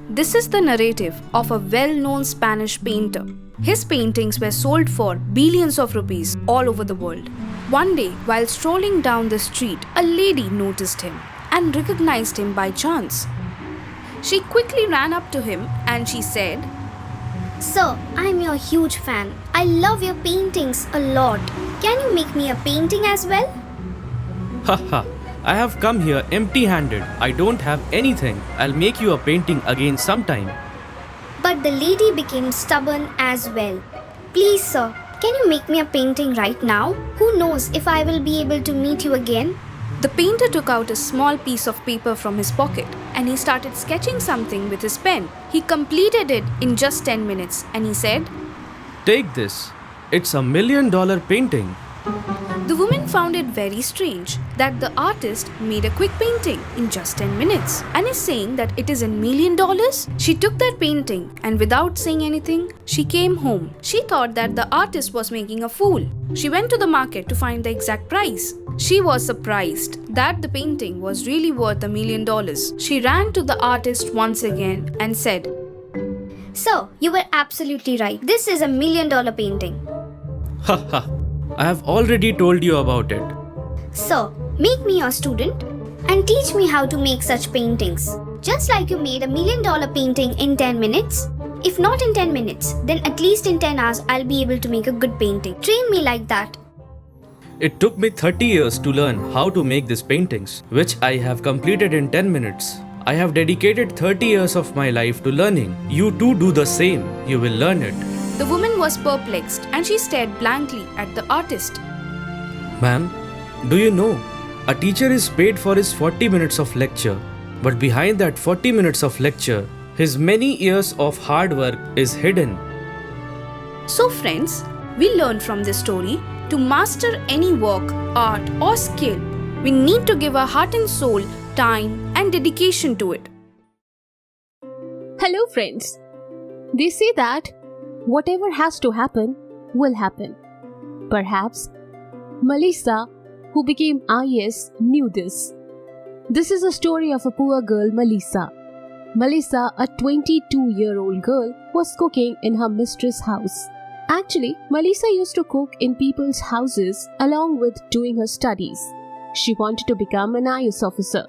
This is the narrative of a well-known Spanish painter. His paintings were sold for billions of rupees all over the world. One day, while strolling down the street, a lady noticed him and recognized him by chance. She quickly ran up to him and she said, Sir, I'm your huge fan. I love your paintings a lot. Can you make me a painting as well? Haha, I have come here empty handed. I don't have anything. I'll make you a painting again sometime. But the lady became stubborn as well. Please, sir, can you make me a painting right now? Who knows if I will be able to meet you again? The painter took out a small piece of paper from his pocket and he started sketching something with his pen. He completed it in just 10 minutes and he said, Take this. It's $1 million painting. The woman found it very strange that the artist made a quick painting in just 10 minutes and is saying that it is $1 million. She took that painting and without saying anything, she came home. She thought that the artist was making a fool. She went to the market to find the exact price. She was surprised that the painting was really worth $1 million. She ran to the artist once again and said, Sir, you were absolutely right. This is $1 million painting. Haha, I have already told you about it. Sir, make me your student and teach me how to make such paintings. Just like you made $1 million painting in 10 minutes. If not in 10 minutes, then at least in 10 hours I'll be able to make a good painting. Train me like that. It took me 30 years to learn how to make these paintings, which I have completed in 10 minutes. I have dedicated 30 years of my life to learning. You too do the same. You will learn it. The woman was perplexed and she stared blankly at the artist. Ma'am, do you know, a teacher is paid for his 40 minutes of lecture, but behind that 40 minutes of lecture, his many years of hard work is hidden. So friends, we learn from this story, to master any work, art or skill, we need to give our heart and soul, time and dedication to it. Hello friends. They say that whatever has to happen will happen. Perhaps Melissa, who became IS, knew this. This is a story of a poor girl, Melissa. Melissa, a 22-year-old girl, was cooking in her mistress' house. Actually, Melissa used to cook in people's houses along with doing her studies. She wanted to become an IS officer.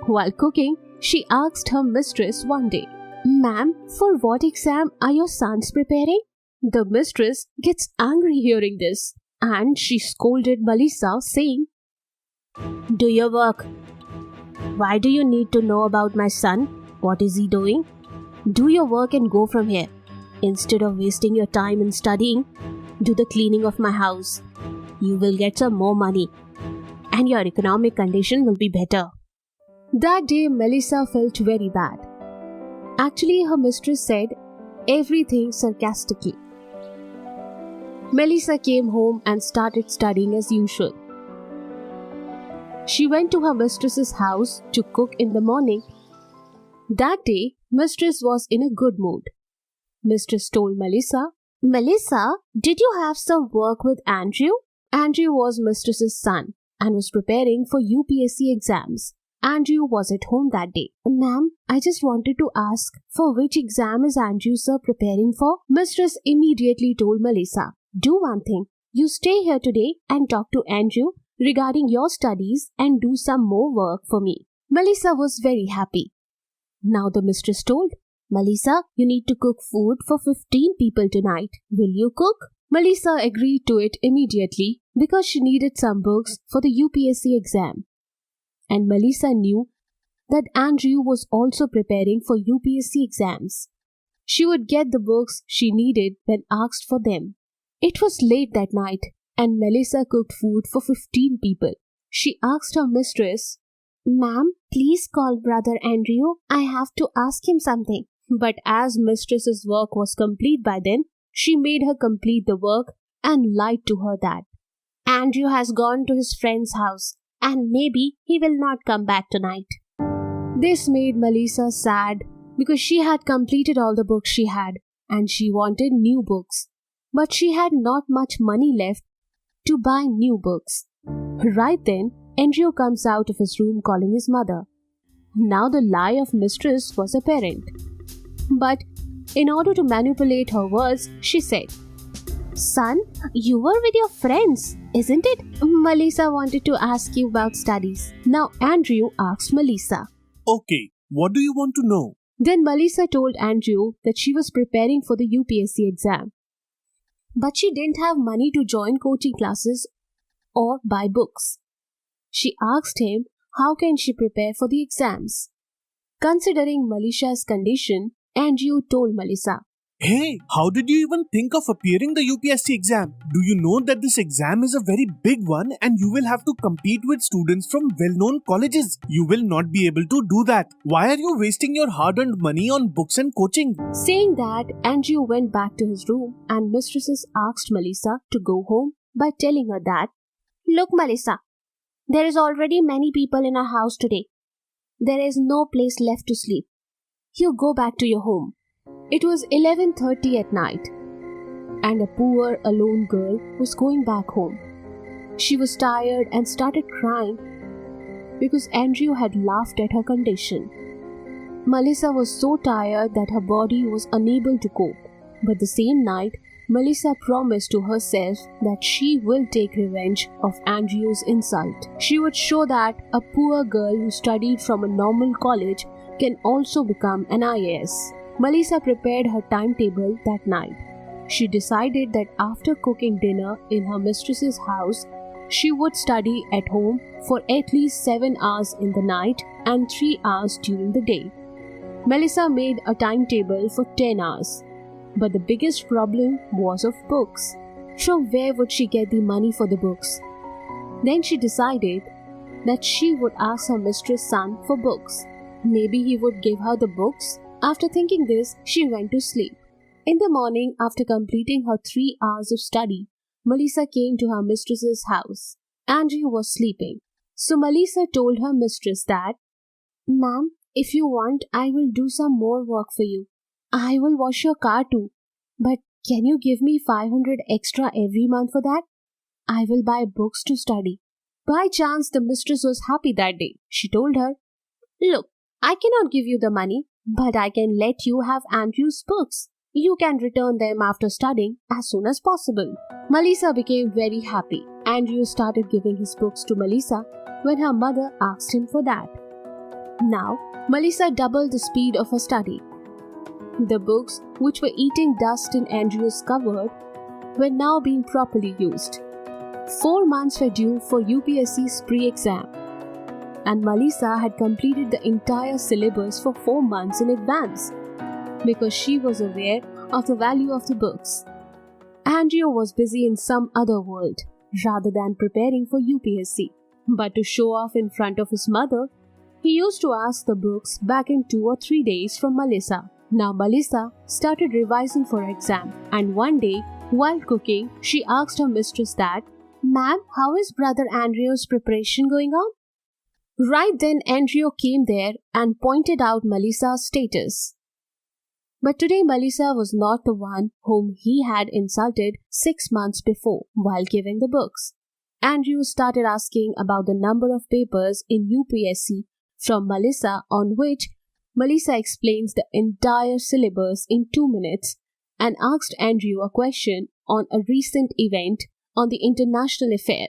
While cooking, she asked her mistress one day, Ma'am, for what exam are your sons preparing? The mistress gets angry hearing this and she scolded Melissa saying, Do your work. Why do you need to know about my son? What is he doing? Do your work and go from here. Instead of wasting your time in studying, do the cleaning of my house. You will get some more money and your economic condition will be better. That day, Melissa felt very bad. Actually, her mistress said everything sarcastically. Melissa came home and started studying as usual. She went to her mistress's house to cook in the morning. That day, mistress was in a good mood. Mistress told Melissa, Melissa, did you have some work with Andrew? Andrew was mistress's son and was preparing for UPSC exams. Andrew was at home that day. Ma'am, I just wanted to ask, for which exam is Andrew sir preparing for? Mistress immediately told Melissa, do one thing. You stay here today and talk to Andrew regarding your studies and do some more work for me. Melissa was very happy. Now the mistress told, Melissa, you need to cook food for 15 people tonight. Will you cook? Melissa agreed to it immediately because she needed some books for the UPSC exam. And Melissa knew that Andrew was also preparing for UPSC exams. She would get the books she needed when asked for them. It was late that night and Melissa cooked food for 15 people. She asked her mistress, Ma'am, please call brother Andrew. I have to ask him something. But as mistress's work was complete by then, she made her complete the work and lied to her that Andrew has gone to his friend's house and maybe he will not come back tonight. This made Melissa sad because she had completed all the books she had and she wanted new books. But she had not much money left to buy new books. Right then, Andrew comes out of his room calling his mother. Now the lie of mistress was apparent. But in order to manipulate her words, she said, "Son, you were with your friends, isn't it?" Melissa wanted to ask you about studies. Now Andrew asked Melissa. Okay, what do you want to know? Then Melissa told Andrew that she was preparing for the UPSC exam. But she didn't have money to join coaching classes or buy books. She asked him how can she prepare for the exams. Considering Melissa's condition, Andrew told Melissa, Hey, how did you even think of appearing the UPSC exam? Do you know that this exam is a very big one and you will have to compete with students from well-known colleges? You will not be able to do that. Why are you wasting your hard-earned money on books and coaching? Saying that, Andrew went back to his room and mistresses asked Melissa to go home by telling her that, Look, Melissa, there is already many people in our house today. There is no place left to sleep. You go back to your home. It was 11:30 at night, and a poor alone girl was going back home. She was tired and started crying because Andrew had laughed at her condition. Melissa was so tired that her body was unable to cope. But the same night, Melissa promised to herself that she will take revenge of Andrew's insult. She would show that a poor girl who studied from a normal college can also become an IAS. Melissa prepared her timetable that night. She decided that after cooking dinner in her mistress's house, she would study at home for at least 7 hours in the night and 3 hours during the day. Melissa made a timetable for 10 hours. But the biggest problem was of books. From where would she get the money for the books? Then she decided that she would ask her mistress' son for books. Maybe he would give her the books. After thinking this, she went to sleep. In the morning, after completing her 3 hours of study, Melissa came to her mistress's house. Andrew was sleeping. So Melissa told her mistress that, "Ma'am, if you want, I will do some more work for you. I will wash your car too. But can you give me 500 extra every month for that? I will buy books to study." By chance, the mistress was happy that day. She told her, "Look, I cannot give you the money, but I can let you have Andrew's books. You can return them after studying as soon as possible." Melissa became very happy. Andrew started giving his books to Melissa when her mother asked him for that. Now, Melissa doubled the speed of her study. The books, which were eating dust in Andrew's cupboard, were now being properly used. 4 months were due for UPSC's pre-exam, and Melissa had completed the entire syllabus for 4 months in advance because she was aware of the value of the books. Andrew was busy in some other world rather than preparing for UPSC. But to show off in front of his mother, he used to ask the books back in 2 or 3 days from Melissa. Now Melissa started revising for her exam, and one day, while cooking, she asked her mistress that, "Ma'am, how is brother Andrew's preparation going on?" Right then, Andrew came there and pointed out Melissa's status. But today, Melissa was not the one whom he had insulted 6 months before while giving the books. Andrew started asking about the number of papers in UPSC from Melissa, on which Melissa explains the entire syllabus in 2 minutes and asked Andrew a question on a recent event on the international affair.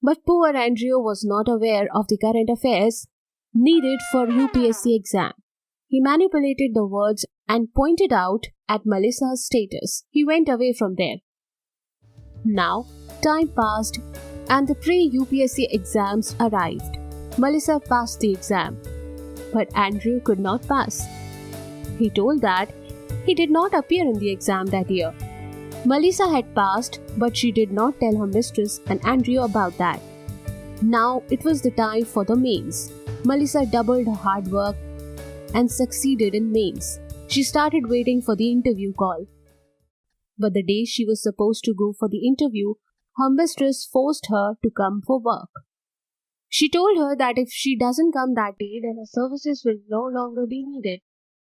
But poor Andrew was not aware of the current affairs needed for UPSC exam. He manipulated the words and pointed out at Melissa's status. He went away from there. Now, time passed and the pre-UPSC exams arrived. Melissa passed the exam, but Andrew could not pass. He told that he did not appear in the exam that year. Melissa had passed, but she did not tell her mistress and Andrew about that. Now it was the time for the mains. Melissa doubled her hard work and succeeded in mains. She started waiting for the interview call. But the day she was supposed to go for the interview, her mistress forced her to come for work. She told her that if she doesn't come that day, then her services will no longer be needed.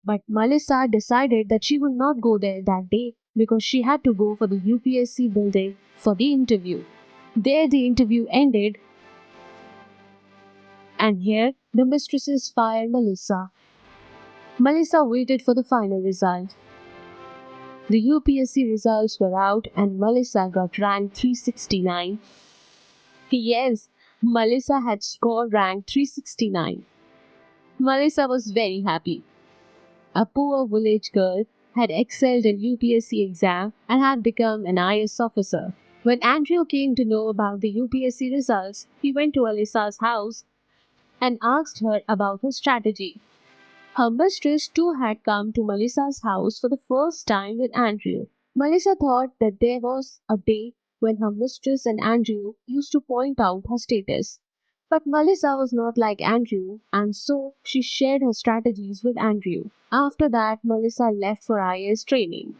But Melissa decided that she would not go there that day because she had to go for the UPSC building for the interview. There the interview ended And here, the mistresses fired Melissa. Melissa waited for the final result. The UPSC results were out and Melissa got rank 369. Yes, Melissa had scored rank 369. Melissa was very happy. A poor village girl had excelled in UPSC exam and had become an IS officer. When Andrew came to know about the UPSC results, he went to Melissa's house and asked her about her strategy. Her mistress too had come to Melissa's house for the first time with Andrew. Melissa thought that there was a day when her mistress and Andrew used to point out her status. But Melissa was not like Andrew, and so she shared her strategies with Andrew. After that, Melissa left for IAS training.